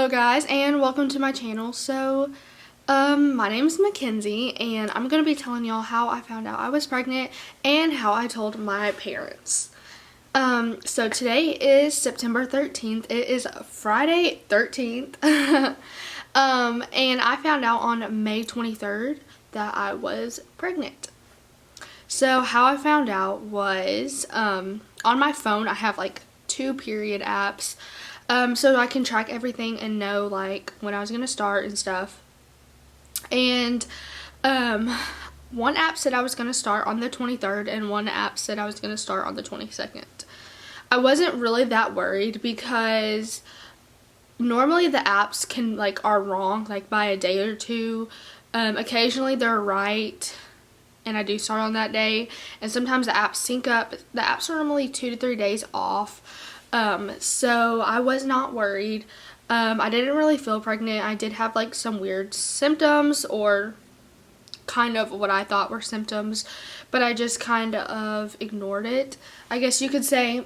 Hello guys and welcome to my channel. My name is Mackenzie and I'm going to be telling y'all how I found out I was pregnant and how I told my parents. So today is September 13th. It is Friday 13th. And I found out on May 23rd that I was pregnant. So how I found out was on my phone I have like 2 period apps. So I can track everything and know like when I was gonna start and stuff. And one app said I was gonna start on the 23rd and one app said I was gonna start on the 22nd. I wasn't really that worried because normally the apps are wrong like by a day or two. Occasionally they're right and I do start on that day, and sometimes the apps sync up. The apps are normally 2 to 3 days off. So I was not worried. I didn't really feel pregnant. I did have like some weird symptoms, or kind of what I thought were symptoms, but I just kind of ignored it, I guess you could say.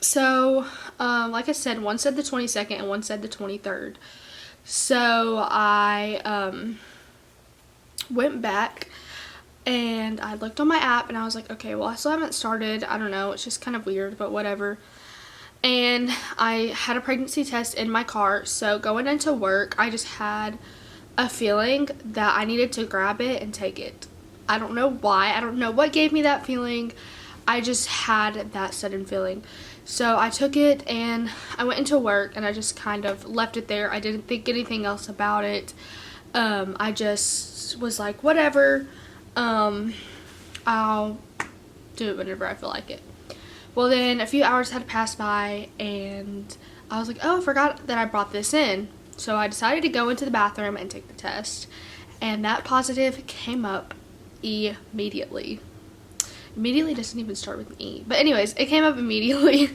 So, like I said, one said the 22nd and one said the 23rd. So I, went back and I looked on my app and I was like, okay, well I still haven't started. I don't know. It's just kind of weird, but whatever. And I had a pregnancy test in my car, so going into work, I just had a feeling that I needed to grab it and take it. I don't know why. I don't know what gave me that feeling. I just had that sudden feeling. So I took it and I went into work and I just kind of left it there. I didn't think anything else about it. I just was like, whatever. I'll do it whenever I feel like it. Well, then a few hours had passed by and I was like, oh, I forgot that I brought this in. So I decided to go into the bathroom and take the test. And that positive came up immediately. Immediately doesn't even start with an E. But anyways, it came up immediately.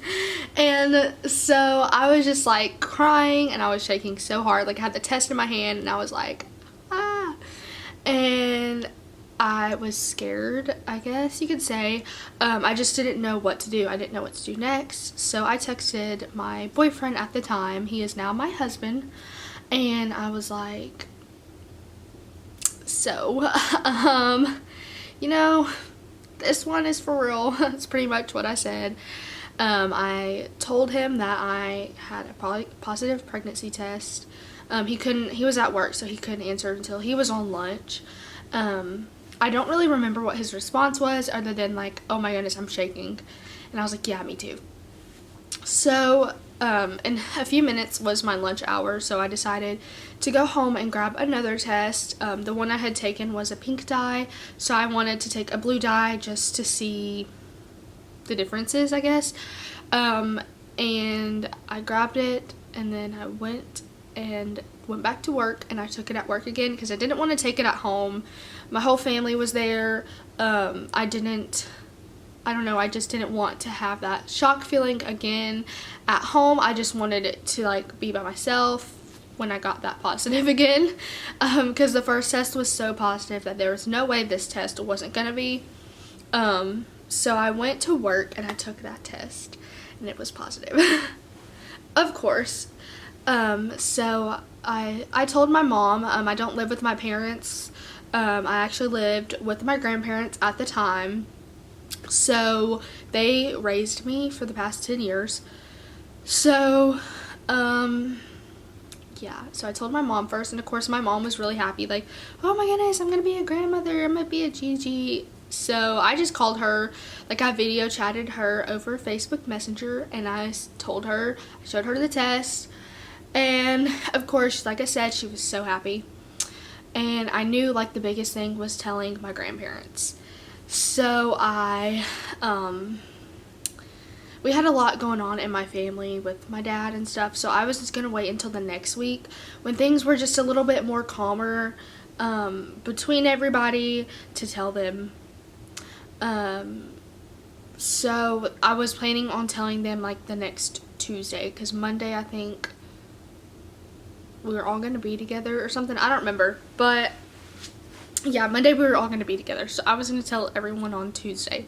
And so I was just like crying and I was shaking so hard. Like I had the test in my hand and I was like, ah. And I was scared, I guess you could say. I just didn't know what to do. I didn't know what to do next. So I texted my boyfriend at the time. He is now my husband. And I was like, so, you know, this one is for real. That's pretty much what I said. I told him that I had a positive pregnancy test. He was at work, so he couldn't answer until he was on lunch. I don't really remember what his response was other than like, oh my goodness, I'm shaking. And I was like, yeah, me too. So, in a few minutes was my lunch hour, so I decided to go home and grab another test. The one I had taken was a pink dye, so I wanted to take a blue dye just to see the differences, I guess. And I grabbed it, and then I went back to work, and I took it at work again because I didn't want to take it at home. My whole family was there. I don't know, I just didn't want to have that shock feeling again at home. I just wanted it to like be by myself when I got that positive again, because the first test was so positive that there was no way this test wasn't gonna be. So I went to work and I took that test and it was positive. Of course. So I told my mom. I don't live with my parents. I actually lived with my grandparents at the time. So they raised me for the past 10 years. So, yeah, so I told my mom first, and of course my mom was really happy, like, oh my goodness, I'm gonna be a grandmother, I'm gonna be a Gigi. So I just called her, like I video chatted her over Facebook Messenger, and I showed her the test, and of course, like I said, she was so happy. And I knew like the biggest thing was telling my grandparents. So we had a lot going on in my family with my dad and stuff, so I was just gonna wait until the next week when things were just a little bit more calmer between everybody to tell them. So I was planning on telling them like the next Tuesday, because Monday I think we were all gonna be together or something. I don't remember, but yeah, Monday we were all gonna be together, so I was gonna tell everyone on Tuesday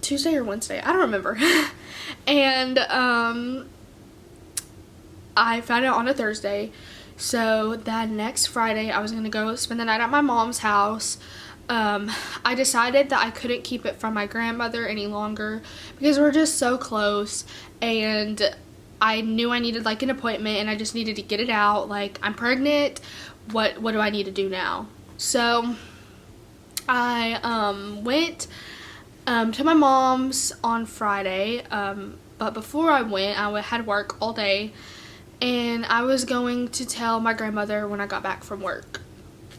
or Wednesday, I don't remember. And I found out on a Thursday. So that next Friday, I was going to go spend the night at my mom's house. I decided that I couldn't keep it from my grandmother any longer because we're just so close, and I knew I needed like an appointment, and I just needed to get it out. Like, I'm pregnant. What do I need to do now? So I went to my mom's on Friday, but before I went, I had work all day, and I was going to tell my grandmother when I got back from work.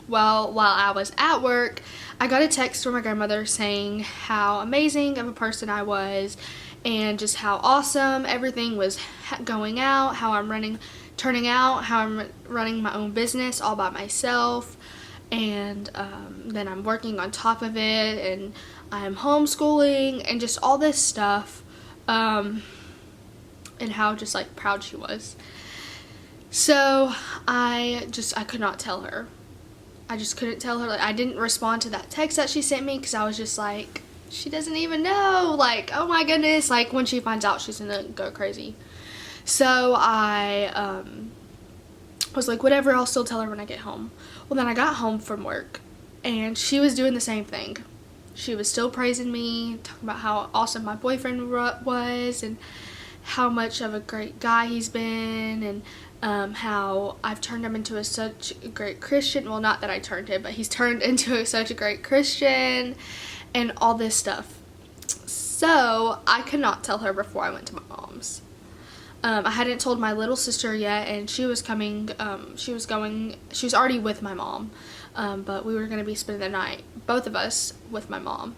Well, while I was at work, I got a text from my grandmother saying how amazing of a person I was, and just how awesome everything was going out, how I'm turning out, how I'm running my own business all by myself, and then I'm working on top of it, and I'm homeschooling, and just all this stuff, and how just like proud she was. So I could not tell her. I just couldn't tell her. Like, I didn't respond to that text that she sent me because I was just like, she doesn't even know. Like, oh my goodness. Like, when she finds out, she's gonna go crazy. So I was like, whatever, I'll still tell her when I get home. Well, then I got home from work, and she was doing the same thing. She was still praising me, talking about how awesome my boyfriend was, and how much of a great guy he's been, and how I've turned him into such a great Christian. Well, not that I turned him, but he's turned into such a great Christian, and all this stuff. So I could not tell her before I went to my mom's. I hadn't told my little sister yet, and she was coming. She was already with my mom, but we were going to be spending the night, both of us, with my mom.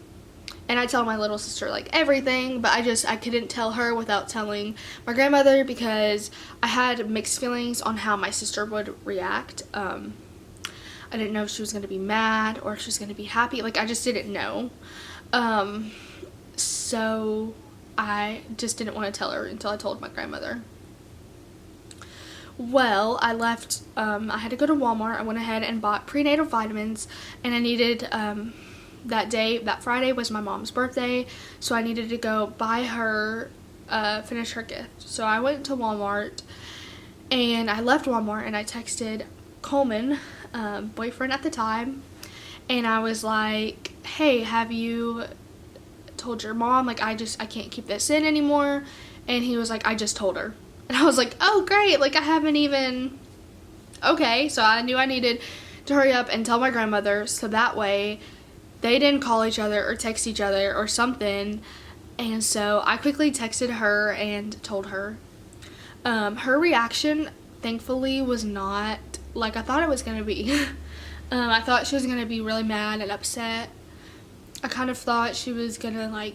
And I tell my little sister like everything, but I couldn't tell her without telling my grandmother because I had mixed feelings on how my sister would react. I didn't know if she was going to be mad or if she was going to be happy. Like, I just didn't know. So I just didn't want to tell her until I told my grandmother. Well, I left, I had to go to Walmart. I went ahead and bought prenatal vitamins, and I needed, that Friday was my mom's birthday, so I needed to go buy her, finish her gift. So I went to Walmart, and I left Walmart, and I texted Coleman, boyfriend at the time, and I was like, hey, have you told your mom? Like, I can't keep this in anymore. And he was like, I just told her. And I was like, oh, great. Like, I haven't even... Okay, so I knew I needed to hurry up and tell my grandmother, so that way they didn't call each other or text each other or something. And so I quickly texted her and told her. Her reaction, thankfully, was not like I thought it was going to be. I thought she was going to be really mad and upset. I kind of thought she was going to, like,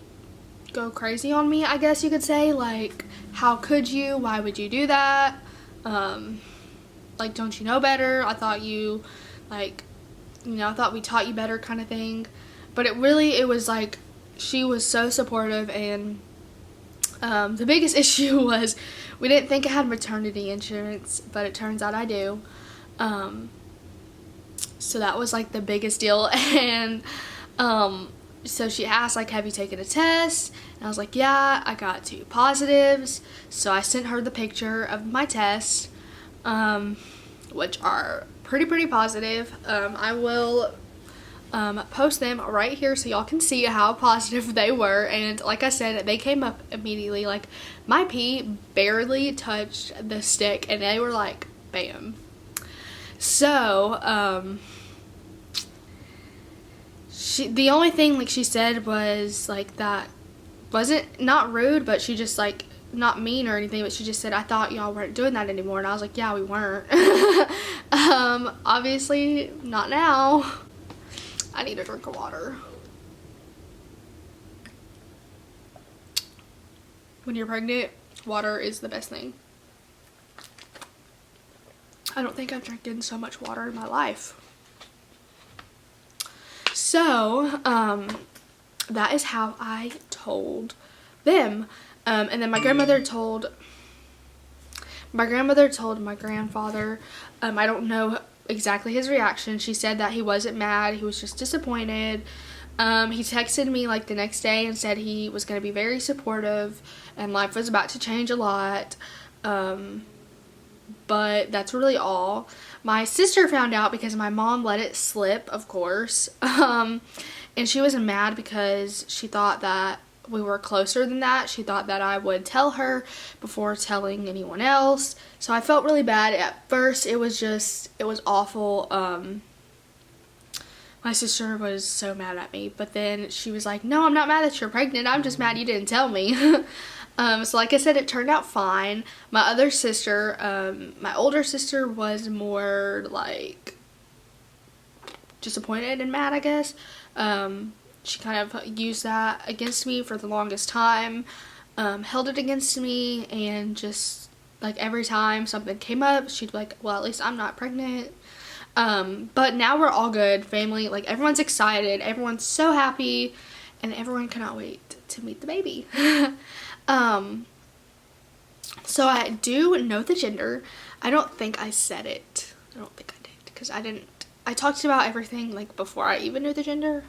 go crazy on me, I guess you could say. Like, how could you? Why would you do that? Like, don't you know better? I thought you, like, I thought we taught you better kind of thing. But it was like, she was so supportive, and the biggest issue was we didn't think I had maternity insurance, but it turns out I do. So that was, like, the biggest deal. And so she asked, like, have you taken a test? And I was like, yeah, I got 2 positives. So I sent her the picture of my test, which are pretty positive. I will post them right here so y'all can see how positive they were. And like I said, they came up immediately. Like, my pee barely touched the stick, and they were like, bam. So, the only thing, like, she said was, like, that wasn't, not rude, but she just, like, not mean or anything, but she just said, I thought y'all weren't doing that anymore. And I was like, yeah, we weren't. Obviously not now. I need a drink of water. When you're pregnant, water is the best thing. I don't think I've drinking so much water in my life. So, that is how I told them. And then my grandmother told my grandfather. I don't know exactly his reaction. She said that he wasn't mad. He was just disappointed. He texted me, like, the next day and said he was going to be very supportive and life was about to change a lot. but that's really all. My sister found out because my mom let it slip, of course. And she was mad because she thought that we were closer than that. She thought that I would tell her before telling anyone else. So I felt really bad. At first, it was awful. My sister was so mad at me, but then she was like, no, I'm not mad that you're pregnant. I'm just mad you didn't tell me. So like I said, it turned out fine. My other sister, my older sister was more like disappointed and mad, I guess. She kind of used that against me for the longest time, held it against me, and just like every time something came up, she'd be like, well, at least I'm not pregnant. But now we're all good, family. Like, everyone's excited, everyone's so happy, and everyone cannot wait to meet the baby. So I do know the gender. I don't think I said it. I don't think I did, because I talked about everything like before I even knew the gender.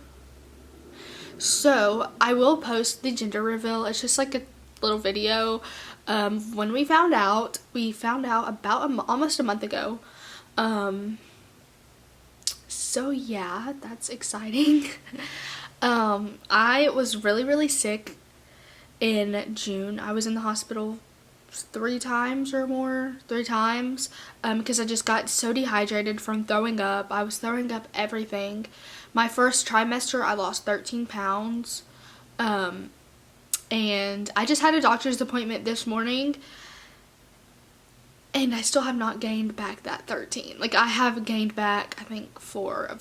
So I will post the gender reveal. It's just like a little video. When we found out about almost a month ago. So yeah, that's exciting. I was really sick in June. I was in the hospital 3 times, because I just got so dehydrated from throwing up. I was throwing up everything. My first trimester, I lost 13 pounds. And I just had a doctor's appointment this morning, and I still have not gained back that 13. Like, I have gained back, I think, 4 of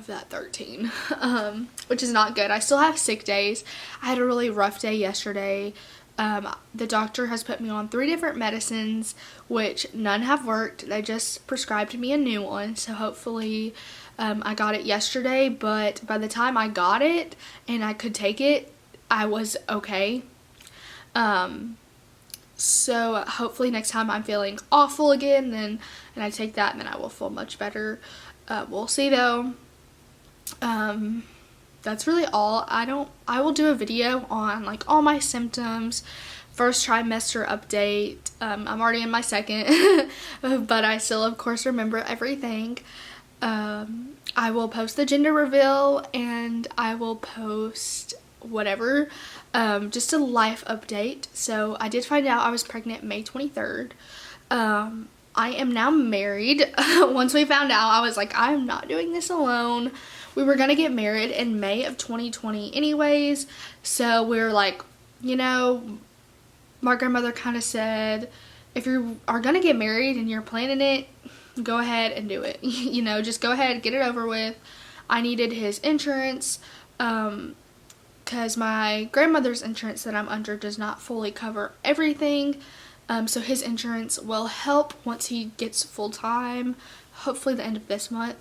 that 13, which is not good. I still have sick days. I had a really rough day yesterday. The doctor has put me on 3 different medicines, which none have worked. They just prescribed me a new one, so hopefully I got it yesterday, but by the time I got it and I could take it, I was okay. So hopefully next time I'm feeling awful again, and I take that, and then I will feel much better. We'll see though. That's really all. I will do a video on like all my symptoms, first trimester update. I'm already in my second, but I still of course remember everything. I will post the gender reveal, and I will post whatever, just a life update. So I did find out I was pregnant May 23rd. I am now married. Once we found out, I was like, I'm not doing this alone. We were gonna get married in May of 2020 anyways, so we were like, you know, my grandmother kind of said, if you are gonna get married and you're planning it, go ahead and do it. You know, just go ahead, get it over with. I needed his insurance, because my grandmother's insurance that I'm under does not fully cover everything. So his insurance will help once he gets full-time, hopefully the end of this month.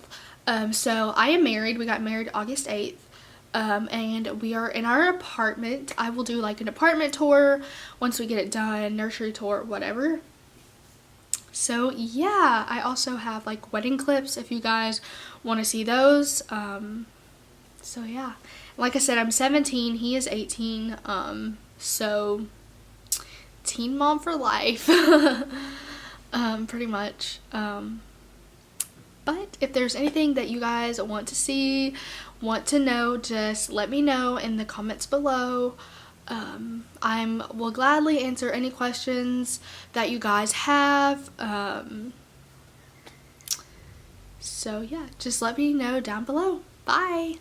So I am married. We got married August 8th. And we are in our apartment. I will do like an apartment tour once we get it done, nursery tour, whatever. So yeah, I also have like wedding clips if you guys want to see those. So yeah, like I said, I'm 17, he is 18, so teen mom for life. Pretty much. But if there's anything that you guys want to see, want to know, just let me know in the comments below. I will gladly answer any questions that you guys have. So yeah, just let me know down below. Bye!